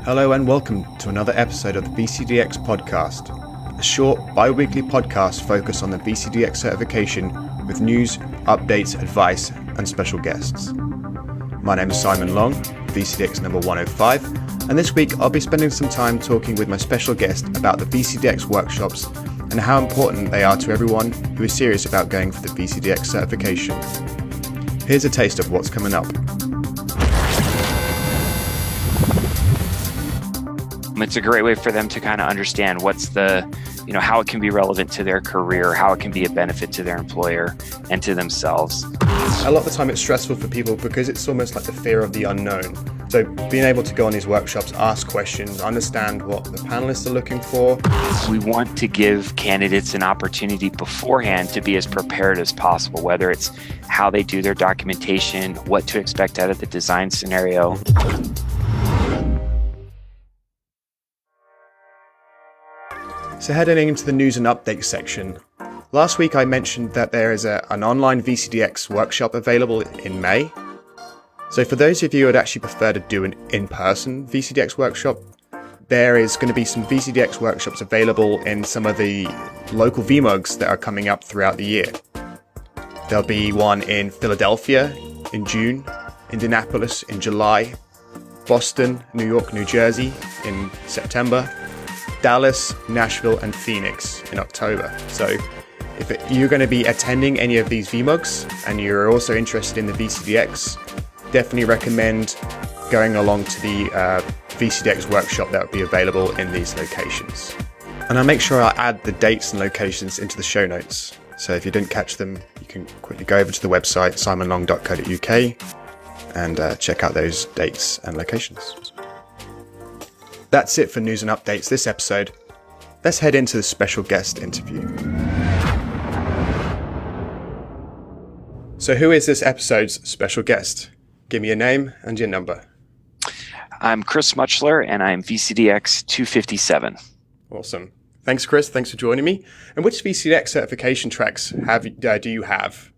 Hello and welcome to another episode of the VCDX podcast, a short bi-weekly podcast focused on the VCDX certification with news, updates, advice and special guests. My name is Simon Long, VCDX number 105, and this week I'll be spending some time talking with my special guest about the VCDX workshops and how important they are to everyone who is serious about going for the VCDX certification. Here's a taste of what's coming up. It's a great way for them to kind of understand what's how it can be relevant to their career, how it can be a benefit to their employer and to themselves. A lot of the time it's stressful for people because it's almost like the fear of the unknown. So being able to go on these workshops, ask questions, understand what the panelists are looking for. We want to give candidates an opportunity beforehand to be as prepared as possible, whether it's how they do their documentation, what to expect out of the design scenario. So heading into the news and updates section, last week I mentioned that there is an online VCDX workshop available in May. So for those of you who would actually prefer to do an in-person VCDX workshop, there is going to be some VCDX workshops available in some of the local VMUGs that are coming up throughout the year. There'll be one in Philadelphia in June, Indianapolis in July, Boston, New York, New Jersey in September, Dallas, Nashville, and Phoenix in October. So if you're going to be attending any of these VMUGs and you're also interested in the VCDX, definitely recommend going along to the VCDX workshop that will be available in these locations. And I'll make sure I add the dates and locations into the show notes. So if you didn't catch them, you can quickly go over to the website simonlong.co.uk and check out those dates and locations. That's it for news and updates this episode. Let's head into the special guest interview. So who is this episode's special guest? Give me your name and your number. I'm Chris Muchler and I'm VCDX 257. Awesome. Thanks, Chris. Thanks for joining me. And which VCDX certification tracks do you have?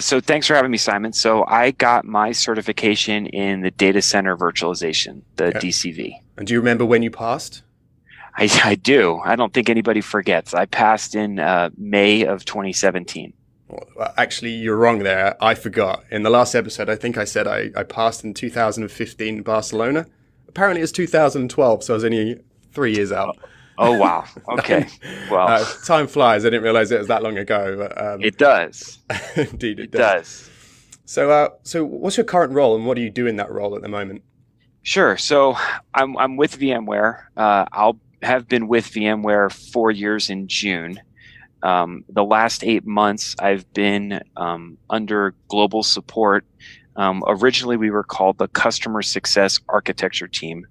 So thanks for having me, Simon. So I got my certification in the data center virtualization, the DCV. And do you remember when you passed? I do. I don't think anybody forgets. I passed in May of 2017. Well, actually, you're wrong there. I forgot. In the last episode, I think I said I passed in 2015 in Barcelona. Apparently, it's 2012, so I was only 3 years out. Oh, wow. Okay. Well, time flies. I didn't realize it was that long ago. But, it does. Indeed, it does. So what's your current role and what do you do in that role at the moment? Sure. So I'm with VMware. I'll have been with VMware 4 years in June. The last 8 months I've been under global support. Originally we were called the Customer Success Architecture Team.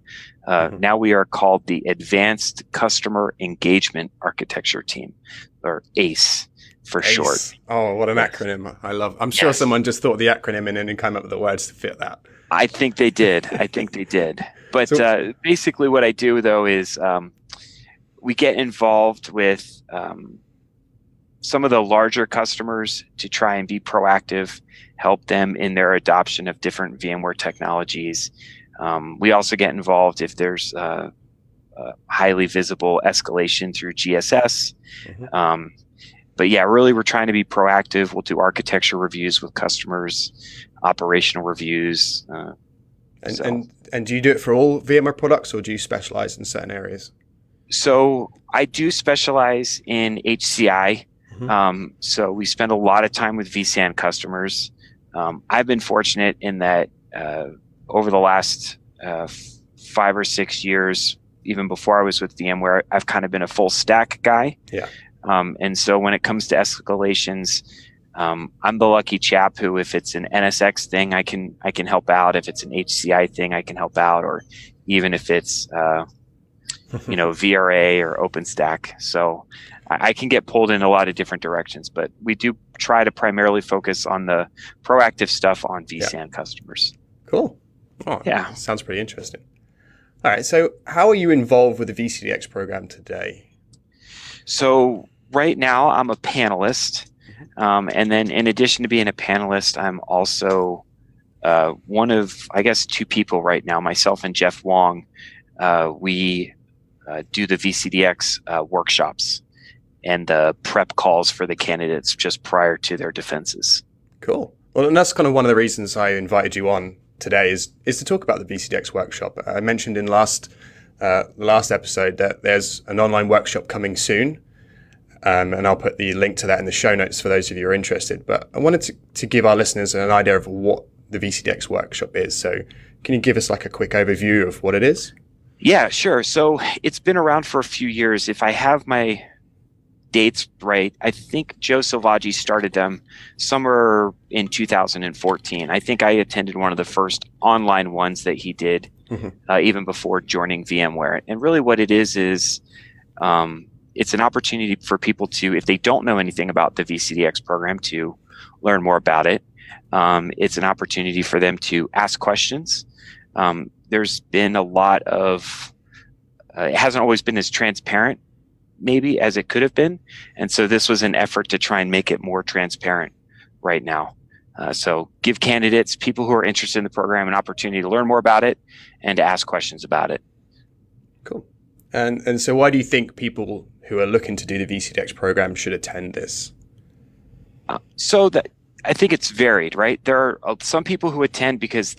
Now we are called the Advanced Customer Engagement Architecture Team, or ACE for ACE. Short. Oh, what an acronym. I'm sure someone just thought the acronym in and came up with the words to fit that. I think they did. But basically what I do, though, is we get involved with some of the larger customers to try and be proactive, help them in their adoption of different VMware technologies. We also get involved if there's highly visible escalation through GSS. But yeah, really we're trying to be proactive. We'll do architecture reviews with customers, operational reviews. And do you do it for all VMware products or do you specialize in certain areas? So I do specialize in HCI. So we spend a lot of time with vSAN customers. I've been fortunate in that over the last 5 or 6 years, even before I was with VMware, I've kind of been a full stack guy. Yeah. And so when it comes to escalations, I'm the lucky chap who, if it's an NSX thing, I can help out. If it's an HCI thing, I can help out, or even if it's VRA or OpenStack. So I can get pulled in a lot of different directions, but we do try to primarily focus on the proactive stuff on vSAN customers. Cool. Oh, yeah. Sounds pretty interesting. All right. So how are you involved with the VCDX program today? So right now I'm a panelist. And then in addition to being a panelist, I'm also one of, I guess, two people right now, myself and Jeff Wong, we do the VCDX workshops and the prep calls for the candidates just prior to their defenses. Cool. Well, and that's kind of one of the reasons I invited you on today is to talk about the VCDX workshop. I mentioned in last episode that there's an online workshop coming soon, and I'll put the link to that in the show notes for those of you who are interested. But I wanted to give our listeners an idea of what the VCDX workshop is. So can you give us like a quick overview of what it is? Yeah, sure. So it's been around for a few years. If I have my dates right, I think Joe Silvaggi started them somewhere in 2014. I think I attended one of the first online ones that he did, even before joining VMware. And really what it is it's an opportunity for people to, if they don't know anything about the VCDX program, to learn more about it. It's an opportunity for them to ask questions. There's been a lot of, it hasn't always been as transparent maybe as it could have been. And so this was an effort to try and make it more transparent right now. So give candidates, people who are interested in the program, an opportunity to learn more about it and to ask questions about it. Cool. And so why do you think people who are looking to do the VCDX program should attend this? I think it's varied, right? There are some people who attend because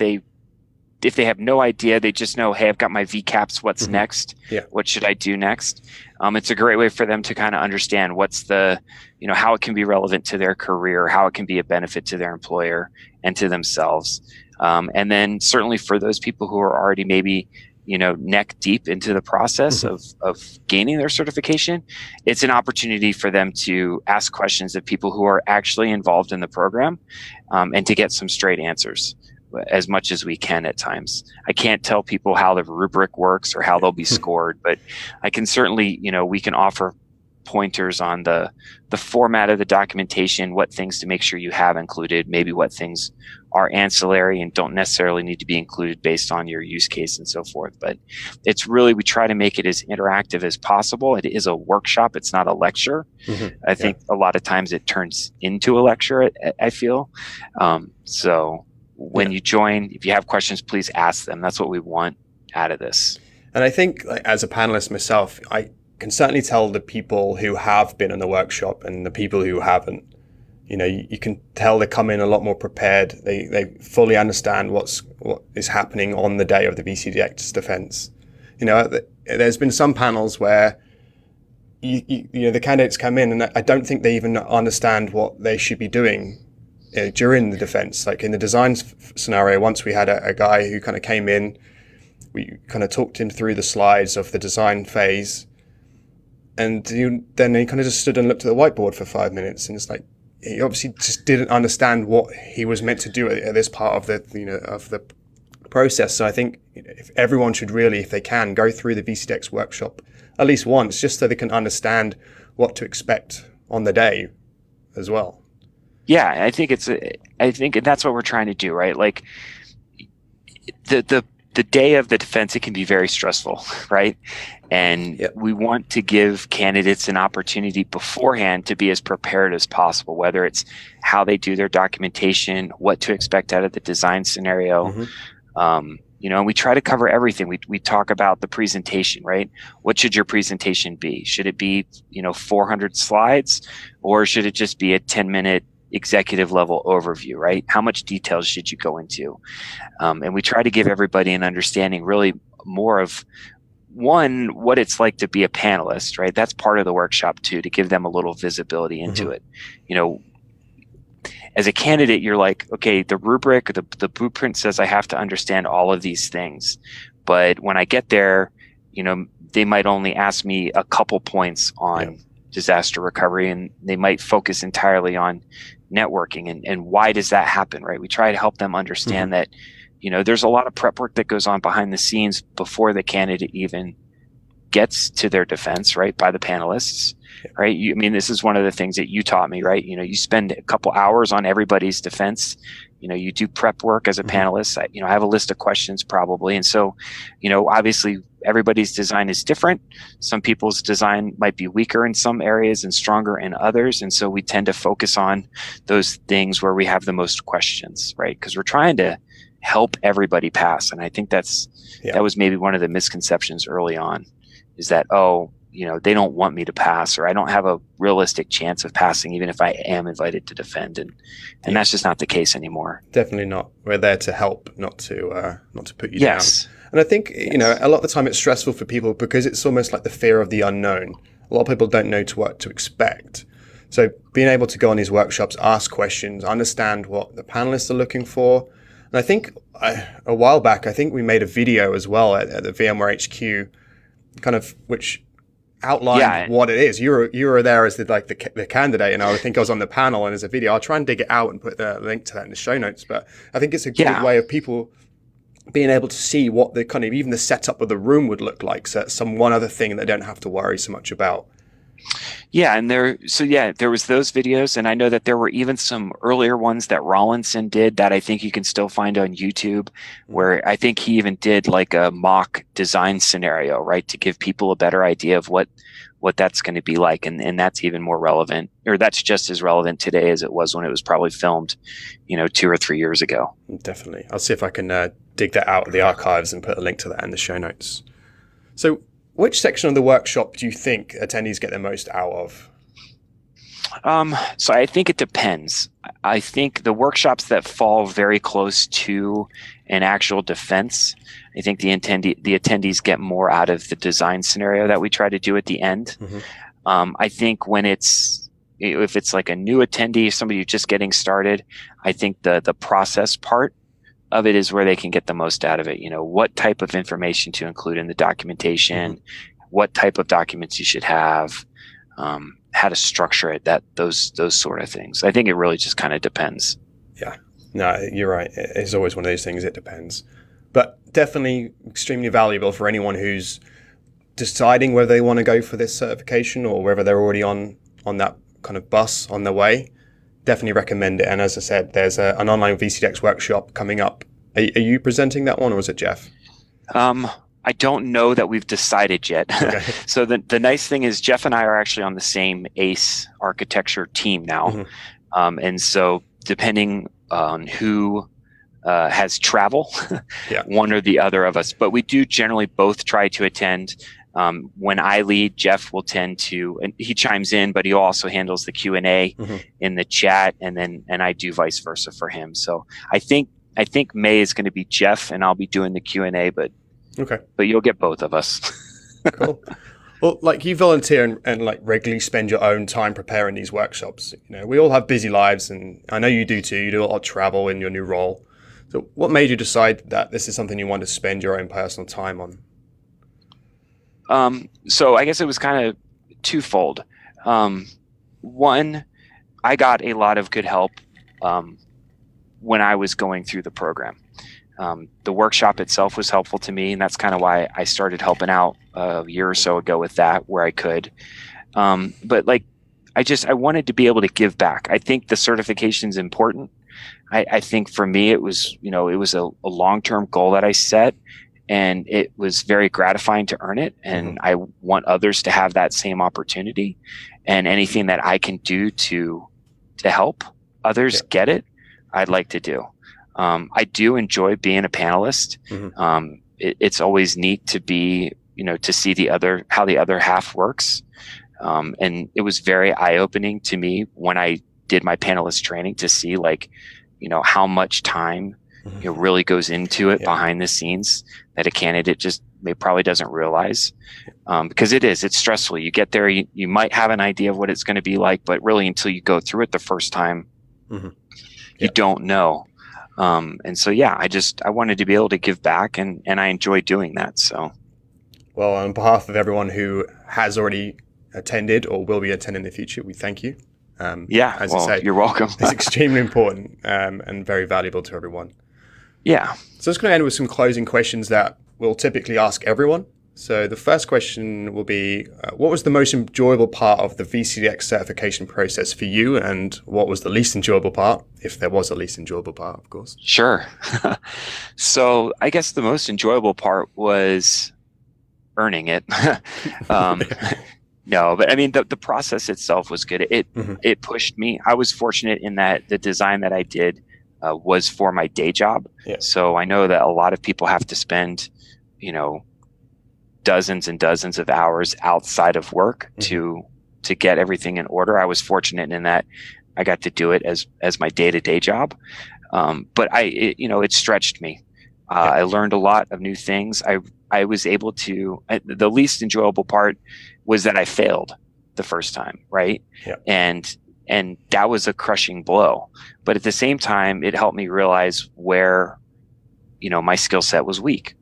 if they have no idea, they just know, hey, I've got my VCAPs, what's next? Yeah. What should I do next? It's a great way for them to kind of understand how it can be relevant to their career, how it can be a benefit to their employer and to themselves. And then certainly for those people who are already maybe, neck deep into the process of gaining their certification, it's an opportunity for them to ask questions of people who are actually involved in the program, and to get some straight answers as much as we can at times. I can't tell people how the rubric works or how they'll be scored, but I can certainly, we can offer pointers on the format of the documentation, what things to make sure you have included, maybe what things are ancillary and don't necessarily need to be included based on your use case and so forth. But it's really, we try to make it as interactive as possible. It is a workshop. It's not a lecture. I think a lot of times it turns into a lecture, I feel. So when you join, if you have questions, please ask them. That's what we want out of this. And I think, like, as a panelist myself, I can certainly tell the people who have been in the workshop and the people who haven't. You can tell they come in a lot more prepared. They fully understand what is happening on the day of the VCDX defense. There's been some panels where the candidates come in and I don't think they even understand what they should be doing during the defense. Like in the design scenario, once we had a guy who kind of came in, we kind of talked him through the slides of the design phase, and then he kind of just stood and looked at the whiteboard for 5 minutes, and it's like he obviously just didn't understand what he was meant to do at this part of the process. So I think if everyone should really, if they can, go through the VCDX workshop at least once, just so they can understand what to expect on the day as well. Yeah, I think that's what we're trying to do, right? Like the day of the defense, it can be very stressful, right? And we want to give candidates an opportunity beforehand to be as prepared as possible, whether it's how they do their documentation, what to expect out of the design scenario. And we try to cover everything. We talk about the presentation, right? What should your presentation be? Should it be, 400 slides, or should it just be a 10-minute executive level overview, right? How much details should you go into? And we try to give everybody an understanding really more of, one, what it's like to be a panelist, right? That's part of the workshop too, to give them a little visibility into it. As a candidate, you're like, okay, the rubric, the blueprint says I have to understand all of these things. But when I get there, they might only ask me a couple points on disaster recovery, and they might focus entirely on networking. And why does that happen, right? We try to help them understand that, there's a lot of prep work that goes on behind the scenes before the candidate even gets to their defense, right, by the panelists, right? This is one of the things that you taught me, right? You spend a couple hours on everybody's defense. You do prep work as a panelist. I have a list of questions probably. And so, obviously everybody's design is different. Some people's design might be weaker in some areas and stronger in others. And so we tend to focus on those things where we have the most questions, right? Because we're trying to help everybody pass. And I think that was maybe one of the misconceptions early on, is that, they don't want me to pass, or I don't have a realistic chance of passing, even if I am invited to defend. And that's just not the case anymore. Definitely not. We're there to help, not to put you Yes. down. And I think, a lot of the time it's stressful for people because it's almost like the fear of the unknown. A lot of people don't know what to expect. So being able to go on these workshops, ask questions, understand what the panelists are looking for. And I think a while back, I think we made a video as well at the VMware HQ, kind of which outlined what it is. You were there as the candidate, and I think I was on the panel, and there's a video. I'll try and dig it out and put the link to that in the show notes. But I think it's a good way of people being able to see what the kind of even the setup of the room would look like. So that's one other thing they don't have to worry so much about. Yeah, and there was those videos, and I know that there were even some earlier ones that Rawlinson did that I think you can still find on YouTube, where I think he even did like a mock design scenario, right, to give people a better idea of what that's going to be like, and that's even more relevant, or that's just as relevant today as it was when it was probably filmed, 2 or 3 years ago. Definitely, I'll see if I can dig that out of the archives and put a link to that in the show notes. So, which section of the workshop do you think attendees get the most out of? So I think it depends. I think the workshops that fall very close to an actual defense, I think the attendees get more out of the design scenario that we try to do at the end. Mm-hmm. I think if it's like a new attendee, somebody who's just getting started, I think the process part of it is where they can get the most out of it. What type of information to include in the documentation, mm-hmm. what type of documents you should have, how to structure it, those sort of things. I think it really just kind of depends. Yeah, no, you're right. It's always one of those things. It depends, but definitely extremely valuable for anyone who's deciding whether they want to go for this certification or whether they're already on that kind of bus on their way. Definitely recommend it. And as I said, there's an online VCDX workshop coming up. Are you presenting that one, or is it Jeff? I don't know that we've decided yet. Okay. So the nice thing is Jeff and I are actually on the same ACE architecture team now. Mm-hmm. And so depending on who has travel, one or the other of us, but we do generally both try to attend. When I lead, Jeff will tend to, and he chimes in, but he also handles the Q&A mm-hmm. in the chat, and I do vice versa for him. So I think May is going to be Jeff, and I'll be doing the Q&A, but you'll get both of us. Cool. Well, like, you volunteer and like regularly spend your own time preparing these workshops. We all have busy lives, and I know you do too. You do a lot of travel in your new role. So what made you decide that this is something you want to spend your own personal time on? So I guess it was kind of twofold. One, I got a lot of good help when I was going through the program. The workshop itself was helpful to me, and that's kind of why I started helping out a year or so ago with that where I could. But like, I wanted to be able to give back. I think the certification is important. I think for me, it was a long-term goal that I set, and it was very gratifying to earn it. And mm-hmm. I want others to have that same opportunity, and anything that I can do to help others get it, I'd like to do. I do enjoy being a panelist. Mm-hmm. It's always neat to be, to see how the other half works. And it was very eye-opening to me when I did my panelist training to see how much time mm-hmm. Really goes into it behind the scenes that a candidate just probably doesn't realize. Because it's stressful. You get there, you might have an idea of what it's going to be like, but really until you go through it the first time, mm-hmm. you don't know. And so, I wanted to be able to give back, and I enjoy doing that. So, well, on behalf of everyone who has already attended or will be attending in the future, we thank you. As you say, you're welcome. It's extremely important and very valuable to everyone. Yeah. So, I'm just going to end with some closing questions that we'll typically ask everyone. So the first question will be, what was the most enjoyable part of the VCDX certification process for you, and what was the least enjoyable part, if there was a least enjoyable part, of course? Sure. So I guess the most enjoyable part was earning it. um, no, but I mean, the process itself was good. It pushed me. I was fortunate in that the design that I did was for my day job. Yeah. So I know that a lot of people have to spend, dozens and dozens of hours outside of work to get everything in order. I was fortunate in that I got to do it as my day-to-day job. But it stretched me. I learned a lot of new things. I was able to, the least enjoyable part was that I failed the first time. Right. Yeah. And that was a crushing blow. But at the same time, it helped me realize where, my skill set was weak,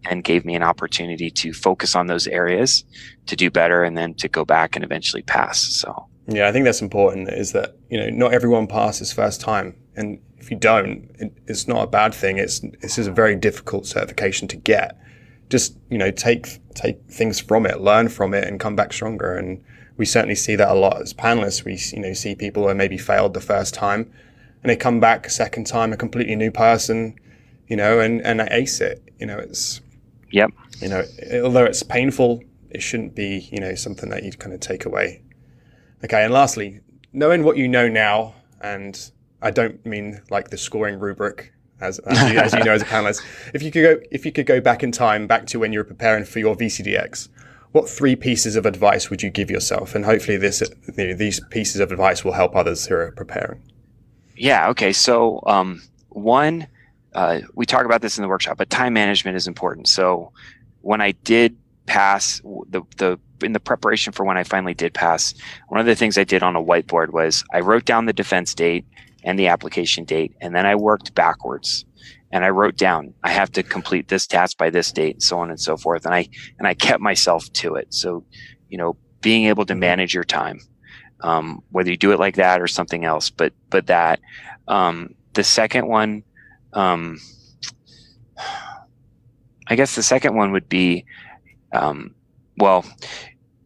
and gave me an opportunity to focus on those areas to do better, and then to go back and eventually pass. So, yeah, I think that's important, is that, not everyone passes first time. And if you don't, it's not a bad thing. This is a very difficult certification to get. Just, take things from it, learn from it, and come back stronger. And we certainly see that a lot as panelists. We, see people who maybe failed the first time and they come back a second time, a completely new person, and they ace it. It's, yep. Although it's painful, it shouldn't be, something that you kind of take away. Okay. And lastly, knowing what you know now, and I don't mean like the scoring rubric, as you know as a panelist, if you could go back in time, back to when you were preparing for your VCDX, what 3 pieces of advice would you give yourself? And hopefully these pieces of advice will help others who are preparing. Yeah. Okay. So one, we talk about this in the workshop, but time management is important. So when I did pass, in the preparation for when I finally did pass, one of the things I did on a whiteboard was I wrote down the defense date and the application date, and then I worked backwards. And I wrote down, I have to complete this task by this date, and so on and so forth. And I kept myself to it. So, being able to manage your time, whether you do it like that or something else, but that, the second one, I guess the second one would be,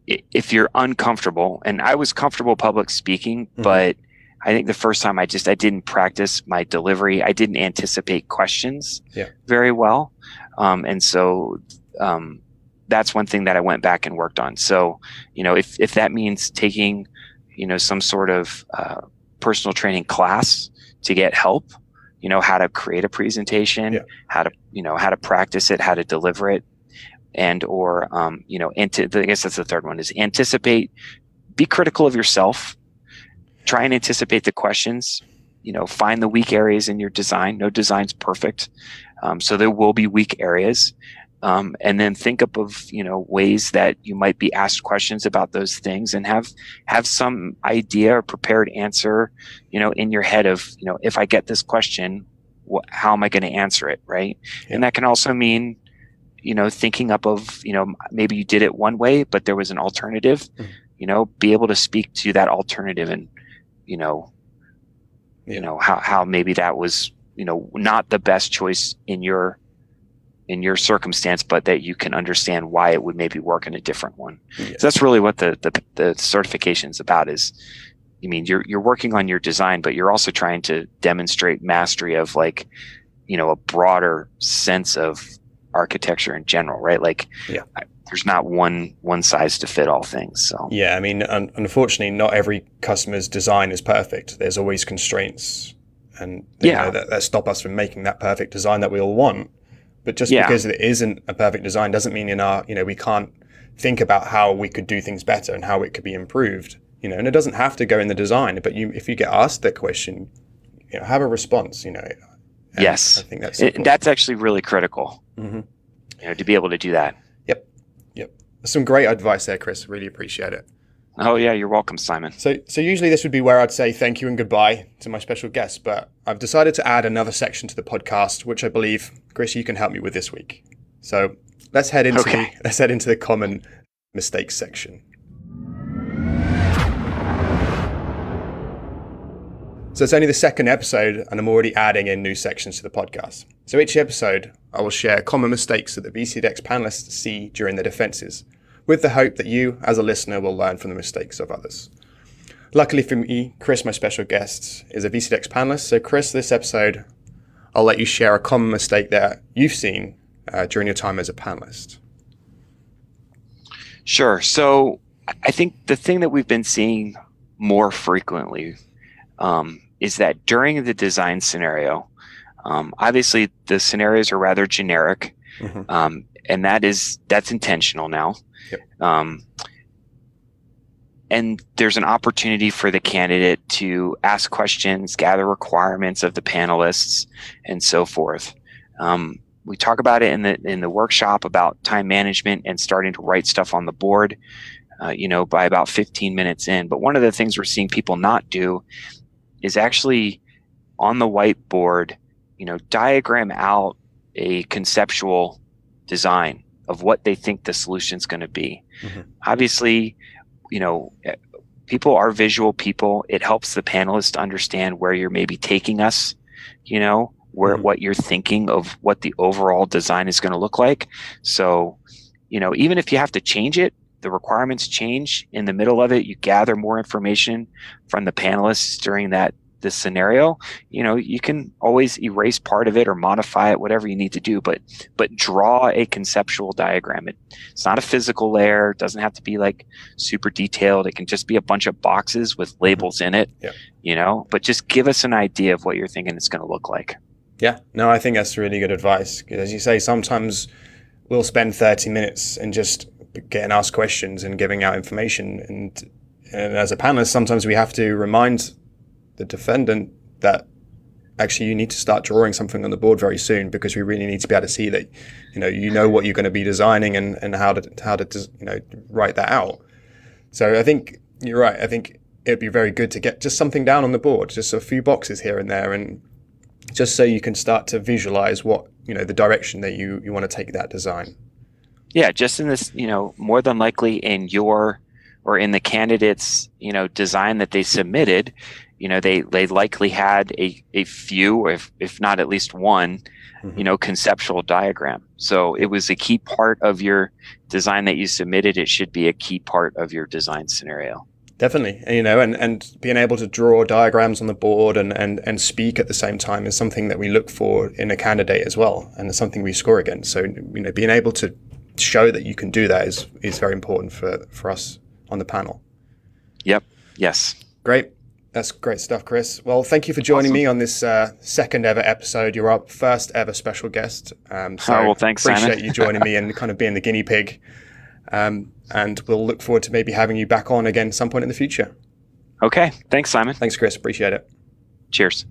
if you're uncomfortable, and I was comfortable public speaking, but I think the first time I didn't practice my delivery. I didn't anticipate questions very well. And so that's one thing that I went back and worked on. So, if that means taking, some sort of personal training class to get help, how to create a presentation, how to practice it, how to deliver it, and or, I guess that's the third one, is anticipate, be critical of yourself. Try and anticipate the questions, find the weak areas in your design. No design's perfect. So there will be weak areas. And then think up of, ways that you might be asked questions about those things, and have some idea or prepared answer, in your head of, if I get this question, how am I going to answer it? Right. Yeah. And that can also mean, thinking up of, maybe you did it one way, but there was an alternative, be able to speak to that alternative and, how maybe that was, not the best choice in your circumstance, but that you can understand why it would maybe work in a different one. Yeah. So that's really what the certification is about. Is, you're working on your design, but you're also trying to demonstrate mastery of a broader sense of architecture in general, right? There's not one size to fit all things. So yeah, unfortunately, not every customer's design is perfect. There's always constraints, and that stop us from making that perfect design that we all want. But just because it isn't a perfect design doesn't mean we can't think about how we could do things better and how it could be improved. And it doesn't have to go in the design. But if you get asked that question, have a response. Yes, I think that's actually really critical. To be able to do that. Yep. Some great advice there, Chris. Really appreciate it. Oh yeah, you're welcome, Simon. So usually this would be where I'd say thank you and goodbye to my special guests, but I've decided to add another section to the podcast, which I believe, Chris, you can help me with this week. So let's head into the common mistakes section. So it's only the second episode, and I'm already adding in new sections to the podcast. So each episode, I will share common mistakes that the VCDX panelists see during their defenses, with the hope that you, as a listener, will learn from the mistakes of others. Luckily for me, Chris, my special guest, is a VCDX panelist. So Chris, this episode, I'll let you share a common mistake that you've seen during your time as a panelist. Sure. So I think the thing that we've been seeing more frequently is that during the design scenario, obviously the scenarios are rather generic, and that's intentional now. Yep. And there's an opportunity for the candidate to ask questions, gather requirements of the panelists, and so forth. We talk about it in the workshop about time management and starting to write stuff on the board, by about 15 minutes in. But one of the things we're seeing people not do is actually on the whiteboard, diagram out a conceptual design of what they think the solution's going to be. Obviously, people are visual people. It helps the panelists understand where you're maybe taking us, what you're thinking of what the overall design is going to look like. So, even if you have to change it, the requirements change in the middle of it. You gather more information from the panelists during the scenario. You can always erase part of it or modify it, whatever you need to do, but draw a conceptual diagram. It's not a physical layer. It doesn't have to be like super detailed. It can just be a bunch of boxes with labels in it, but just give us an idea of what you're thinking it's going to look like. Yeah, no, I think that's really good advice. As you say, sometimes we'll spend 30 minutes and just getting asked questions and giving out information. And as a panelist, sometimes we have to remind the defendant that actually you need to start drawing something on the board very soon, because we really need to be able to see that, what you're going to be designing and how to write that out. So I think you're right. I think it'd be very good to get just something down on the board, just a few boxes here and there, and just so you can start to visualize what, the direction that you want to take that design. Yeah, just in this, more than likely in your or in the candidate's, design that they submitted, they likely had a few, if not at least one, conceptual diagram. So it was a key part of your design that you submitted. It should be a key part of your design scenario. Definitely, and being able to draw diagrams on the board and speak at the same time is something that we look for in a candidate as well, and it's something we score against. So, being able to show that you can do that is very important for us on the panel. Yep. Yes. Great. That's great stuff, Chris. Well, thank you for joining me on this second ever episode. You're our first ever special guest. Thanks, appreciate Simon. you joining me and kind of being the guinea pig. And we'll look forward to maybe having you back on again at some point in the future. Okay. Thanks, Simon. Thanks, Chris. Appreciate it. Cheers.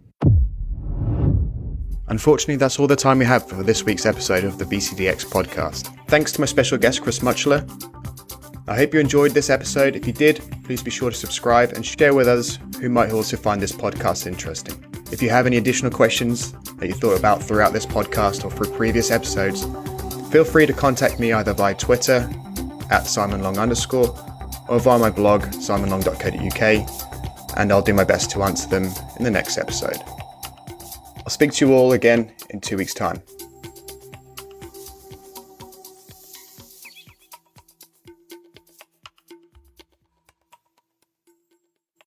Unfortunately, that's all the time we have for this week's episode of the VCDX podcast. Thanks to my special guest, Chris Mutchler. I hope you enjoyed this episode. If you did, please be sure to subscribe and share with others who might also find this podcast interesting. If you have any additional questions that you thought about throughout this podcast or through previous episodes, feel free to contact me either via Twitter @SimonLong_ or via my blog, simonlong.co.uk, and I'll do my best to answer them in the next episode. I'll speak to you all again in 2 weeks' time.